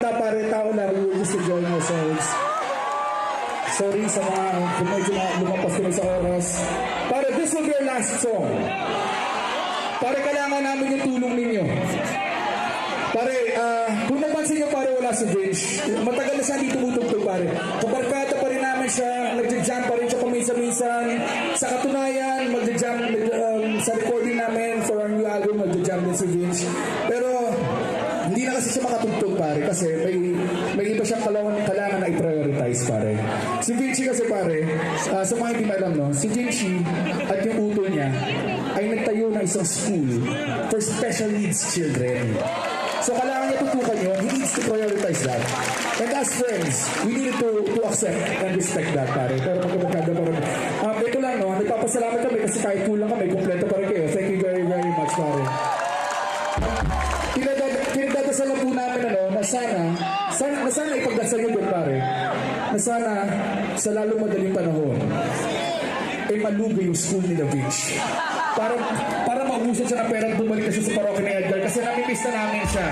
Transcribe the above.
Pare, tao lang, we were just enjoying ourselves. Sorry sa mga kung medyo lumampas kami sa oras. Pare, this will be our last song. Pare, kailangan namin yung tulong ninyo. Pare, kung napansin nyo, pare, wala si Vince. Matagal na siya hindi tumutugtog, pare. Kabarkada pa rin namin siya, nagja-jam pa rin siya paminsan-minsan. Sa katunayan, magja-jam sa recording namin for our new album, magja-jam din si Vince. Pero, hindi na kasi siya makatugtog, pare, kasi may iba siyang kailangan na i-prioritize, pare. Si Vinci kasi, pare, sa mga hindi alam, no, si Vinci at yung uto niya ay nagtayo ng isang school for special needs children. So, kailangan niya tutukan yun. He needs to prioritize that. And as friends, we need to accept and respect that, pare. Pero magkabagkada pa rin. Ito lang, no, nagpapasalamat kami kasi kahit kulang kami, kumpleto pa rin kayo. Thank you very, very much, pare. Pinagdadasal lang po namin na sana ipagdasal nyo din, pare, na sana sa lalong madaling panahon ay malugi yung school ni Vince. Para maubusad siya ng perang bumalik kasi sa parokya ni Edgar kasi namimiss na namin siya.